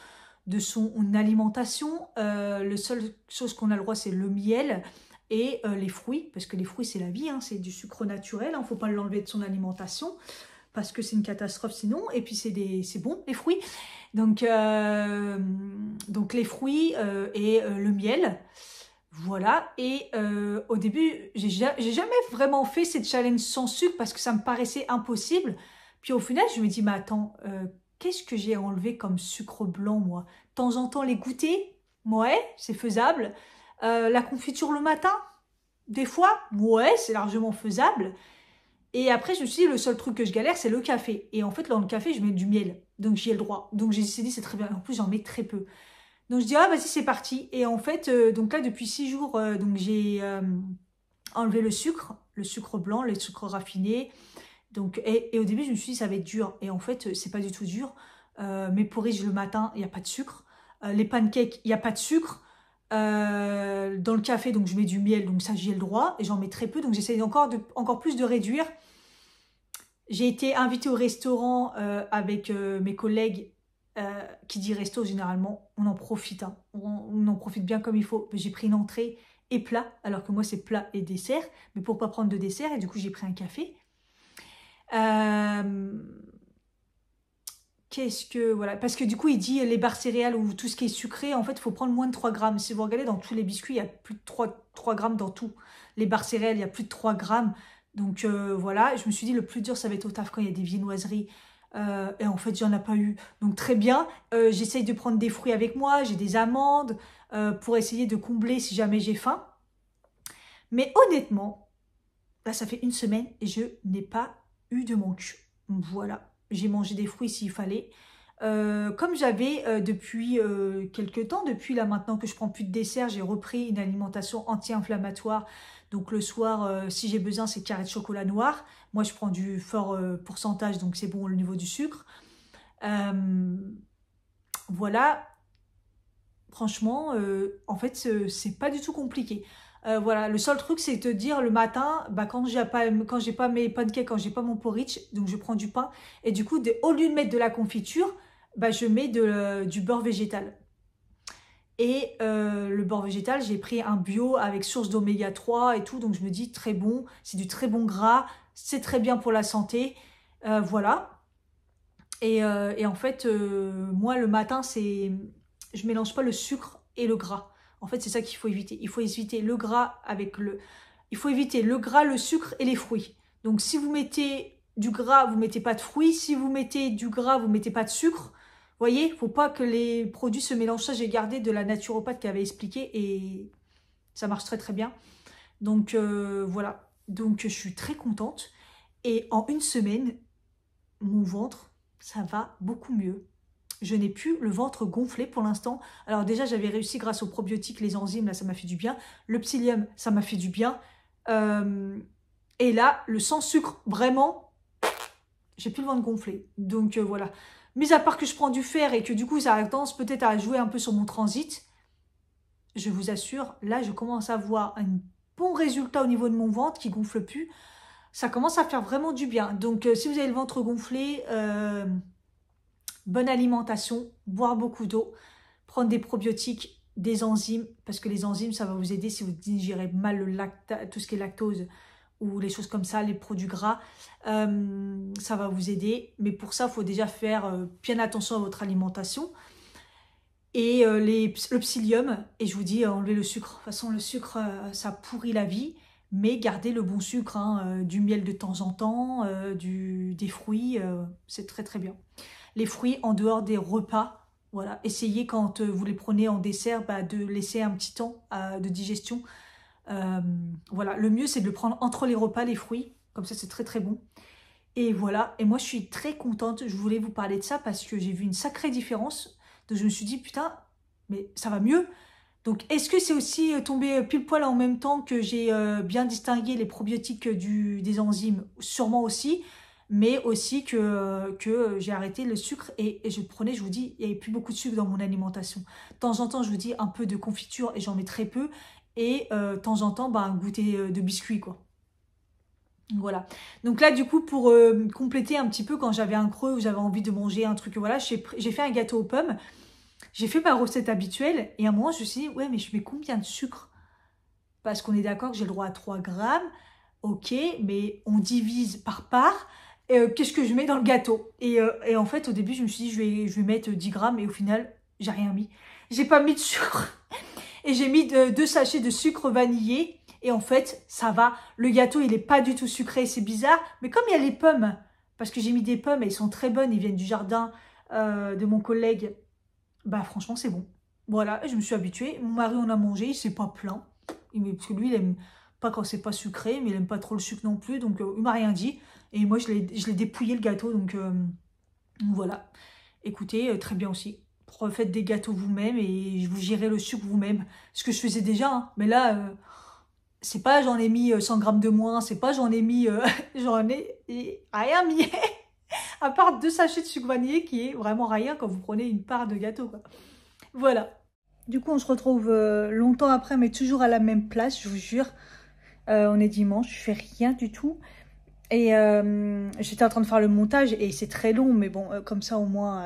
de son alimentation. La seule chose qu'on a le droit, c'est le miel et les fruits, parce que les fruits, c'est la vie, hein, c'est du sucre naturel, il ne faut pas l'enlever de son alimentation, parce que c'est une catastrophe sinon, et puis c'est bon, les fruits. Donc les fruits et le miel, voilà. Et au début, j'ai jamais vraiment fait cette challenge sans sucre parce que ça me paraissait impossible. Puis au final, je me dis, mais attends, qu'est-ce que j'ai enlevé comme sucre blanc, moi? De temps en temps, les goûter, ouais, c'est faisable. La confiture le matin, des fois, ouais, c'est largement faisable. Et après, je me suis dit, le seul truc que je galère, c'est le café. Et en fait, dans le café, je mets du miel. Donc, j'y ai le droit. Donc, j'ai dit, c'est très bien. En plus, j'en mets très peu. Donc, je dis, ah, vas-y, c'est parti. Et en fait, donc là, depuis 6 jours, donc j'ai enlevé le sucre blanc, le sucre raffiné. Donc, et au début, je me suis dit, ça va être dur. Et en fait, c'est pas du tout dur. Mes porridge le matin, il n'y a pas de sucre. Les pancakes, il n'y a pas de sucre. Dans le café, donc je mets du miel, donc ça, j'y ai le droit. Et j'en mets très peu. Donc, j'essaie encore plus de réduire. J'ai été invitée au restaurant avec mes collègues. Qui dit resto, généralement, on en profite. Hein. On en profite bien comme il faut. J'ai pris une entrée et plat, alors que moi, c'est plat et dessert. Mais pour pas prendre de dessert, et du coup, j'ai pris un café. Voilà. Parce que du coup, il dit les barres céréales ou tout ce qui est sucré, en fait, il faut prendre moins de 3 grammes. Si vous regardez dans tous les biscuits, il y a plus de 3 grammes dans tout. Les barres céréales, il y a plus de 3 grammes. Donc voilà, je me suis dit le plus dur ça va être au taf quand il y a des viennoiseries et en fait j'en ai pas eu, donc très bien. J'essaye de prendre des fruits avec moi, j'ai des amandes pour essayer de combler si jamais j'ai faim, mais honnêtement là ça fait une semaine et je n'ai pas eu de mon cul. Voilà, j'ai mangé des fruits s'il fallait. Comme j'avais depuis quelques temps, depuis là maintenant que je prends plus de dessert, j'ai repris une alimentation anti-inflammatoire. Donc le soir, si j'ai besoin, c'est carré de chocolat noir. Moi, je prends du fort pourcentage, donc c'est bon au niveau du sucre. Voilà. Franchement, en fait, c'est pas du tout compliqué. Voilà, le seul truc, c'est de te dire le matin, bah, quand j'ai pas mes pancakes, quand j'ai pas mon porridge, donc je prends du pain. Et du coup, au lieu de mettre de la confiture, bah, je mets du beurre végétal. Et le beurre végétal, j'ai pris un bio avec source d'oméga 3 et tout. Donc, je me dis, très bon, c'est du très bon gras. C'est très bien pour la santé. Voilà. Et en fait, moi, le matin, je mélange pas le sucre et le gras. En fait, c'est ça qu'il faut éviter. Il faut éviter le gras avec il faut éviter le gras, le sucre et les fruits. Donc si vous mettez du gras, vous ne mettez pas de fruits. Si vous mettez du gras, vous ne mettez pas de sucre. Vous voyez, il ne faut pas que les produits se mélangent. Ça, j'ai gardé de la naturopathe qui avait expliqué et ça marche très très bien. Donc voilà, donc je suis très contente. Et en une semaine, mon ventre, ça va beaucoup mieux. Je n'ai plus le ventre gonflé pour l'instant. Alors déjà, j'avais réussi grâce aux probiotiques, les enzymes, là, ça m'a fait du bien. Le psyllium, ça m'a fait du bien. Et là, le sans sucre, vraiment, j'ai plus le ventre gonflé. Donc voilà. Mis à part que je prends du fer et que du coup, ça a tendance peut-être à jouer un peu sur mon transit, je vous assure, là, je commence à voir un bon résultat au niveau de mon ventre qui gonfle plus. Ça commence à faire vraiment du bien. Donc si vous avez le ventre gonflé... bonne alimentation, boire beaucoup d'eau, prendre des probiotiques, des enzymes, parce que les enzymes, ça va vous aider si vous digérez mal tout ce qui est lactose ou les choses comme ça, les produits gras, ça va vous aider. Mais pour ça, il faut déjà faire bien attention à votre alimentation. Et le psyllium, et je vous dis, enlevez le sucre. De toute façon, le sucre, ça pourrit la vie. Mais gardez le bon sucre, hein, du miel de temps en temps, des fruits, c'est très très bien. Les fruits en dehors des repas, voilà. Essayez quand vous les prenez en dessert, de laisser un petit temps de digestion. Voilà, le mieux c'est de le prendre entre les repas, les fruits, comme ça c'est très très bon. Et voilà, et moi je suis très contente, je voulais vous parler de ça parce que j'ai vu une sacrée différence. Donc je me suis dit, putain, mais ça va mieux. Donc est-ce que c'est aussi tombé pile poil en même temps que j'ai bien distingué les probiotiques des enzymes? Sûrement aussi. Mais aussi que j'ai arrêté le sucre et je prenais, je vous dis, il n'y avait plus beaucoup de sucre dans mon alimentation. De temps en temps, je vous dis, un peu de confiture et j'en mets très peu. Et de temps en temps, un goûter de biscuits, quoi. Voilà. Donc là, du coup, pour compléter un petit peu, quand j'avais un creux ou j'avais envie de manger un truc, voilà, j'ai fait un gâteau aux pommes. J'ai fait ma recette habituelle et à un moment, je me suis dit, ouais, mais je mets combien de sucre? Parce qu'on est d'accord que j'ai le droit à 3 grammes. Ok, mais on divise par part. Qu'est-ce que je mets dans le gâteau et en fait, au début, je me suis dit, je vais mettre 10 grammes et au final, j'ai rien mis. J'ai pas mis de sucre. Et j'ai mis 2 sachets de sucre vanillé. Et en fait, ça va. Le gâteau, il est pas du tout sucré, c'est bizarre. Mais comme il y a les pommes, parce que j'ai mis des pommes et ils sont très bonnes, ils viennent du jardin de mon collègue, franchement, c'est bon. Voilà, je me suis habituée. Mon mari en a mangé, il s'est pas plaint. Parce que lui, il aime pas quand c'est pas sucré, mais il aime pas trop le sucre non plus. Donc, il m'a rien dit. Et moi, je l'ai dépouillé le gâteau. Donc, voilà. Écoutez, très bien aussi. Faites des gâteaux vous-même et vous gérez le sucre vous-même. Ce que je faisais déjà. Hein. Mais là, c'est pas j'en ai mis 100 grammes de moins. C'est pas j'en ai mis... j'en ai rien mis. À part 2 sachets de sucre vanillé qui est vraiment rien quand vous prenez une part de gâteau, quoi. Voilà. Du coup, on se retrouve longtemps après, mais toujours à la même place, je vous jure. On est dimanche, je fais rien du tout. Et j'étais en train de faire le montage et c'est très long, mais bon, comme ça au moins,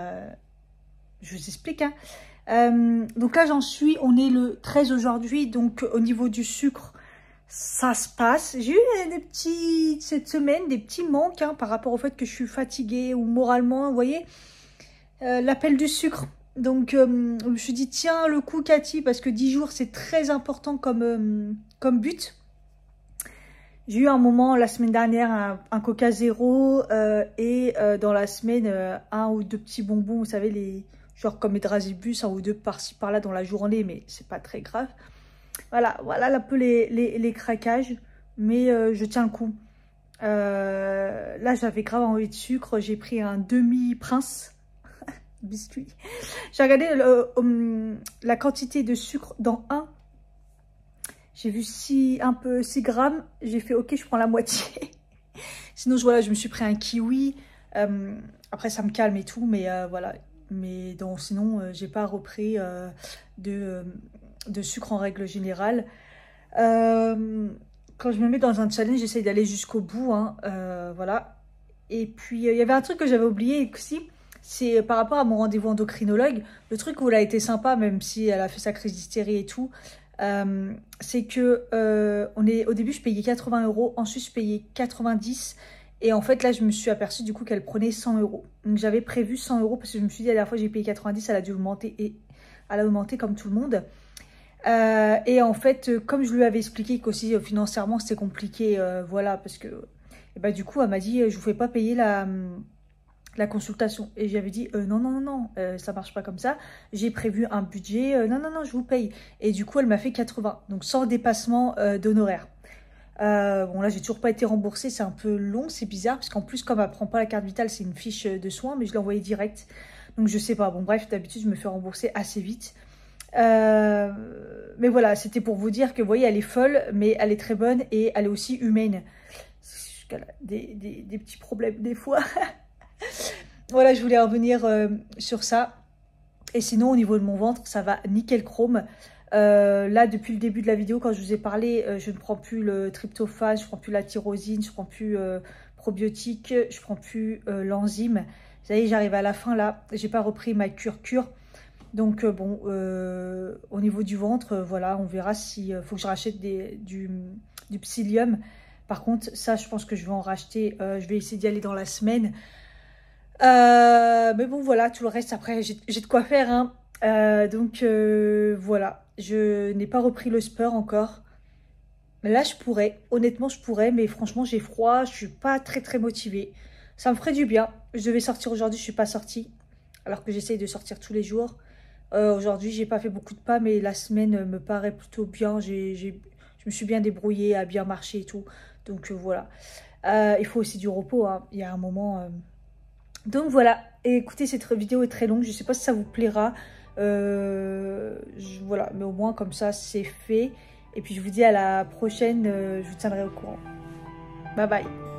je vous explique. Hein. Donc là, j'en suis, on est le 13 aujourd'hui, donc au niveau du sucre, ça se passe. J'ai eu cette semaine des petits manques par rapport au fait que je suis fatiguée ou moralement, vous voyez, l'appel du sucre. Donc, je me suis dit, tiens, le coup, Cathy, parce que 10 jours, c'est très important comme but. J'ai eu un moment, la semaine dernière, un Coca zéro et dans la semaine, 1 ou 2 petits bonbons, vous savez, genre comme les Drasibus, 1 ou 2 par-ci, par-là dans la journée, mais c'est pas très grave. Voilà un peu les craquages, mais je tiens le coup. Là, j'avais grave envie de sucre, j'ai pris un demi-prince. Biscuit. J'ai regardé la quantité de sucre dans un. J'ai vu 6 grammes. J'ai fait ok, je prends la moitié. Sinon, voilà, je me suis pris un kiwi. Après, ça me calme et tout, mais voilà. Mais sinon, j'ai pas repris de sucre en règle générale. Quand je me mets dans un challenge, j'essaye d'aller jusqu'au bout. Hein, voilà. Et puis, il y avait un truc que j'avais oublié aussi. C'est par rapport à mon rendez-vous endocrinologue, le truc où elle a été sympa, même si elle a fait sa crise d'hystérie et tout, c'est que au début, je payais 80 €, ensuite je payais 90 et en fait, là, je me suis aperçue du coup qu'elle prenait 100 €. Donc, j'avais prévu 100 € parce que je me suis dit, la dernière fois, j'ai payé 90, elle a dû augmenter et elle a augmenté comme tout le monde. Et en fait, comme je lui avais expliqué qu'aussi financièrement c'était compliqué, voilà, parce que et bah, du coup elle m'a dit je vous fais pas payer la consultation. Et j'avais dit non, non, non, non, ça marche pas comme ça. J'ai prévu un budget, non, non, non, je vous paye. Et du coup, elle m'a fait 80, donc sans dépassement d'honoraires. Bon, là, j'ai toujours pas été remboursée, c'est un peu long, c'est bizarre, parce qu'en plus, comme elle prend pas la carte vitale, c'est une fiche de soins, mais je l'ai envoyée direct. Donc, je sais pas. Bon, bref, d'habitude, je me fais rembourser assez vite. Mais voilà, c'était pour vous dire que, vous voyez, elle est folle, mais elle est très bonne et elle est aussi humaine. Elle a des petits problèmes des fois. Voilà, je voulais revenir sur ça. Et sinon, au niveau de mon ventre, ça va nickel chrome. Là, depuis le début de la vidéo, quand je vous ai parlé, je ne prends plus le tryptophane, je ne prends plus la tyrosine, je ne prends plus probiotique, je ne prends plus l'enzyme. Vous savez, j'arrive à la fin là. J'ai pas repris ma cure. Donc bon, au niveau du ventre, voilà, on verra s'il faut que je rachète du psyllium. Par contre, ça, je pense que je vais en racheter. Je vais essayer d'y aller dans la semaine. Mais bon, voilà, tout le reste, après, j'ai de quoi faire. Hein. Donc, voilà. Je n'ai pas repris le sport encore. Mais là, je pourrais. Honnêtement, je pourrais. Mais franchement, j'ai froid. Je suis pas très, très motivée. Ça me ferait du bien. Je devais sortir aujourd'hui. Je suis pas sortie. Alors que j'essaye de sortir tous les jours. Aujourd'hui, j'ai pas fait beaucoup de pas. Mais la semaine me paraît plutôt bien. Je me suis bien débrouillée, à bien marcher et tout. Donc, voilà. Il faut aussi du repos. Hein. Il y a un moment... Donc voilà, et écoutez, cette vidéo est très longue, je ne sais pas si ça vous plaira, voilà, mais au moins comme ça c'est fait. Et puis je vous dis à la prochaine, je vous tiendrai au courant. Bye bye.